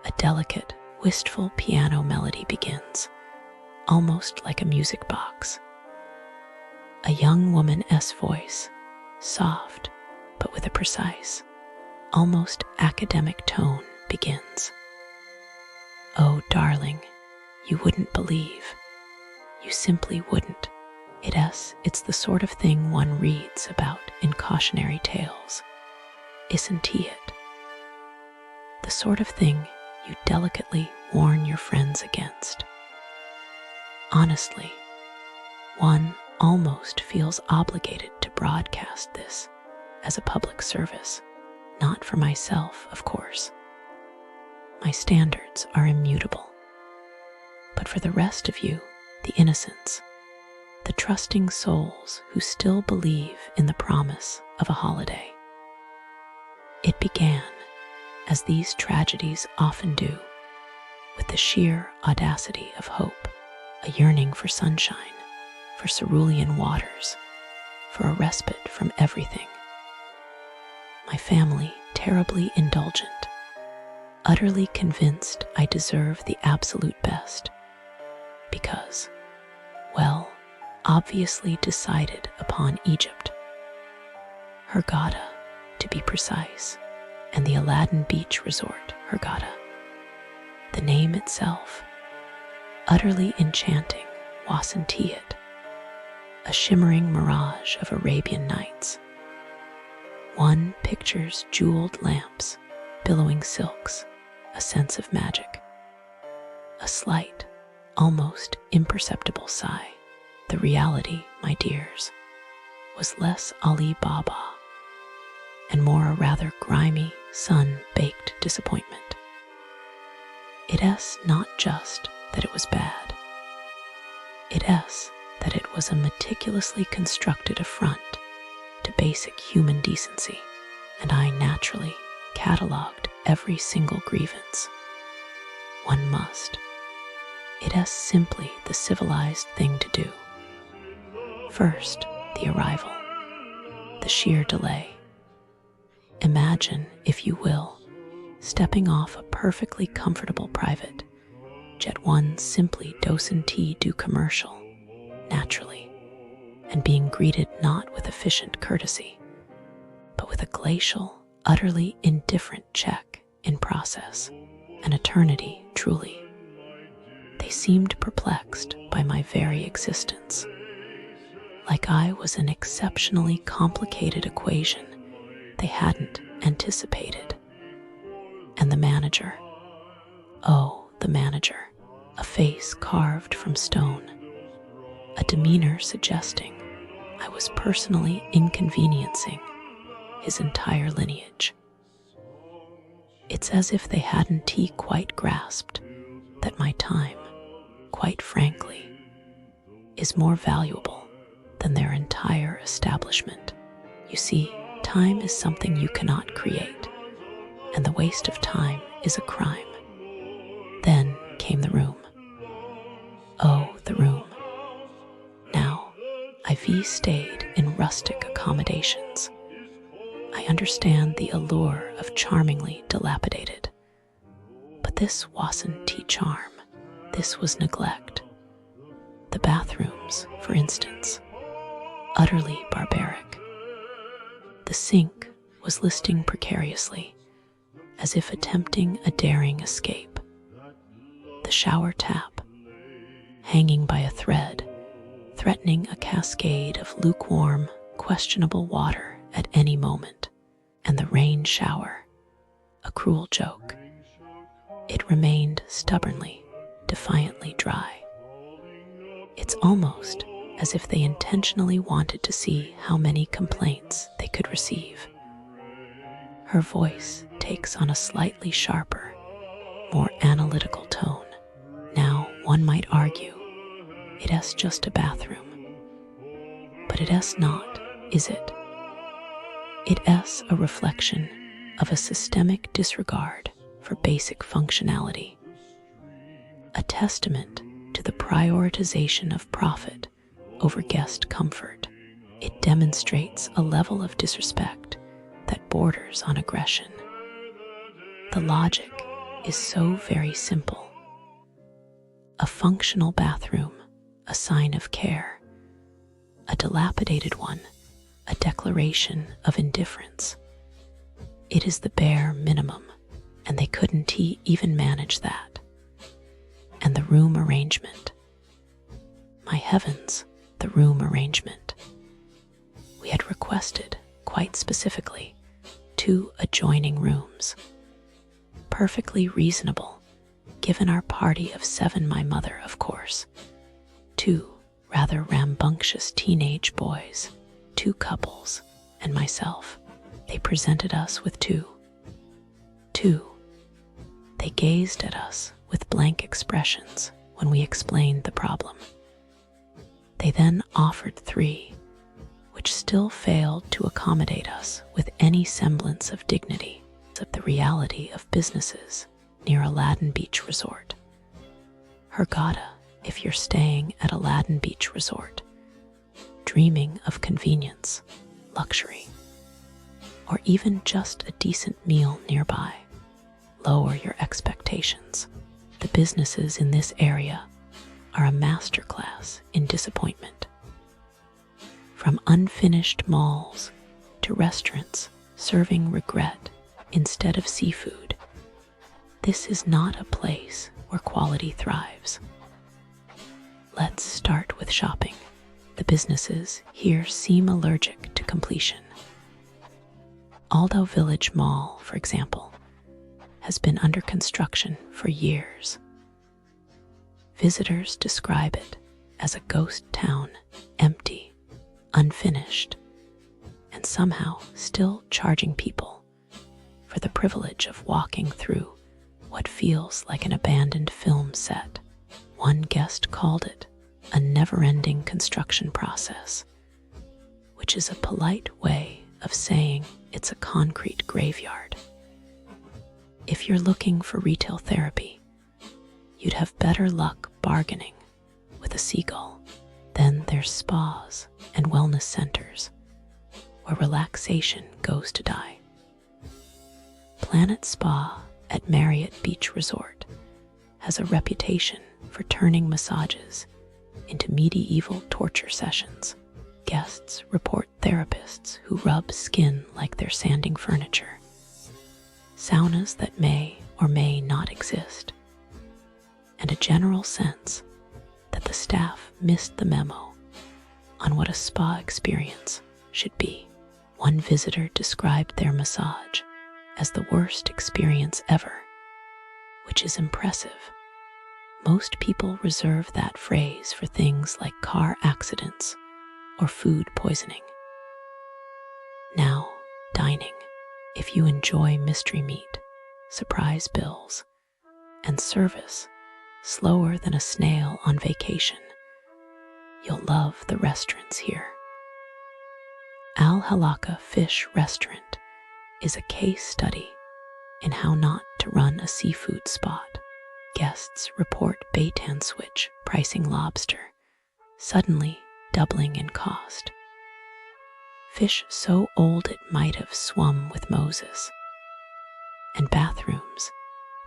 A delicate, wistful piano melody begins, almost like a music box. A young woman's voice, soft but with a precise, almost academic tone, begins. Oh, darling, you wouldn't believe. You simply wouldn't. It's the sort of thing one reads about in cautionary tales. Isn't it? The sort of thing you delicately warn your friends against. Honestly, one almost feels obligated to broadcast this as a public service, not for myself, of course. My standards are immutable. But for the rest of you, the innocents, the trusting souls who still believe in the promise of a holiday. It began, as these tragedies often do, with the sheer audacity of hope, a yearning for sunshine, for cerulean waters, for a respite from everything. My family terribly indulgent, utterly convinced I deserve the absolute best, because, well, obviously decided upon Egypt, Hurghada, to be precise, and the Aladdin Beach Resort, Hurghada. The name itself, utterly enchanting, wasn't it? A shimmering mirage of Arabian Nights. One pictures jeweled lamps, billowing silks, a sense of magic. A slight, almost imperceptible sigh. The reality, my dears, was less Ali Baba and more a rather grimy, sun-baked disappointment. It's not just that it was bad. It's that it was a meticulously constructed affront to basic human decency, and I naturally catalogued every single grievance. One must. It's simply the civilized thing to do. First, the arrival, the sheer delay. Imagine, if you will, stepping off a perfectly comfortable private Jet 1 simply docent do commercial, naturally, and being greeted not with efficient courtesy, but with a glacial, utterly indifferent check in process, an eternity, truly. They seemed perplexed by my very existence, like I was an exceptionally complicated equation they hadn't anticipated. And the manager, oh, the manager, a face carved from stone, a demeanor suggesting I was personally inconveniencing his entire lineage. It's as if they hadn't quite grasped that my time, quite frankly, is more valuable than their entire establishment. You see, time is something you cannot create, and the waste of time is a crime. Then came the room. Oh, the room. Now, I've stayed in rustic accommodations. I understand the allure of charmingly dilapidated. But this wasn't charm. This was neglect. The bathrooms, for instance, utterly barbaric. The sink was listing precariously, as if attempting a daring escape. The shower tap, hanging by a thread, threatening a cascade of lukewarm, questionable water at any moment, and the rain shower, a cruel joke. It remained stubbornly, defiantly dry. It's almost as if they intentionally wanted to see how many complaints they could receive. Her voice takes on a slightly sharper, more analytical tone. Now, one might argue, it's just a bathroom. But it's not, is it? It's a reflection of a systemic disregard for basic functionality, a testament to the prioritization of profit over guest comfort. It demonstrates a level of disrespect that borders on aggression. The logic is so very simple. A functional bathroom, a sign of care. A dilapidated one, a declaration of indifference. It is the bare minimum, and they couldn't even manage that. And the room arrangement. My heavens, the room arrangement. We had requested, quite specifically, 2 adjoining rooms. Perfectly reasonable, given our party of 7, my mother, of course. 2 rather rambunctious teenage boys, 2 couples, and myself. They presented us with 2. They gazed at us with blank expressions when we explained the problem. They then offered 3, which still failed to accommodate us with any semblance of dignity of the reality of businesses near Aladdin Beach Resort. Hurghada, if you're staying at Aladdin Beach Resort, dreaming of convenience, luxury, or even just a decent meal nearby, lower your expectations. The businesses in this area are a masterclass in disappointment. From unfinished malls to restaurants serving regret instead of seafood, this is not a place where quality thrives. Let's start with shopping. The businesses here seem allergic to completion. ALDAU Village Mall, for example, has been under construction for years. Visitors describe it as a ghost town, empty, unfinished, and somehow still charging people for the privilege of walking through what feels like an abandoned film set. One guest called it a never-ending construction process, which is a polite way of saying it's a concrete graveyard. If you're looking for retail therapy, you'd have better luck bargaining with a seagull. Then there's spas and wellness centers where relaxation goes to die. Planet Spa at Marriott Beach Resort has a reputation for turning massages into medieval torture sessions. Guests report therapists who rub skin like they're sanding furniture. Saunas that may or may not exist. And a general sense that the staff missed the memo on what a spa experience should be. One visitor described their massage as the worst experience ever, which is impressive. Most people reserve that phrase for things like car accidents or food poisoning. Now, dining. If you enjoy mystery meat, surprise bills, and service slower than a snail on vacation, you'll love the restaurants here. Halaka Fish Restaurant is a case study in how not to run a seafood spot. Guests report bait and switch pricing lobster, suddenly doubling in cost. Fish so old it might have swum with Moses. And bathrooms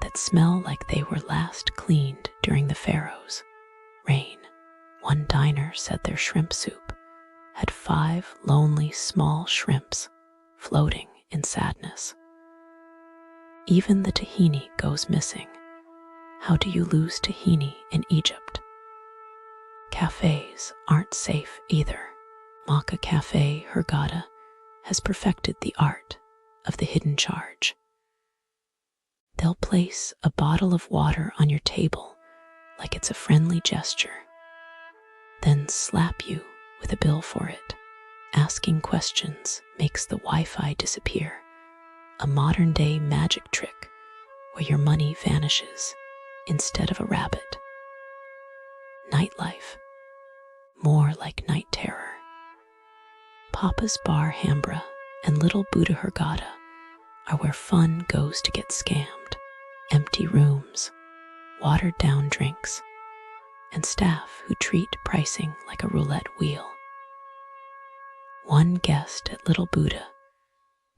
that smell like they were last cleaned during the Pharaoh's reign. One diner said their shrimp soup had 5 lonely small shrimps floating in sadness. Even the tahini goes missing. How do you lose tahini in Egypt? Cafes aren't safe either. Halaka Cafe Hurghada has perfected the art of the hidden charge. They'll place a bottle of water on your table like it's a friendly gesture, then slap you with a bill for it. Asking questions makes the Wi-Fi disappear, a modern-day magic trick where your money vanishes instead of a rabbit. Nightlife, more like night terror. Papa's Bar Hurghada and Little Buddha Hurghada are where fun goes to get scammed. Empty rooms, watered-down drinks, and staff who treat pricing like a roulette wheel. One guest at Little Buddha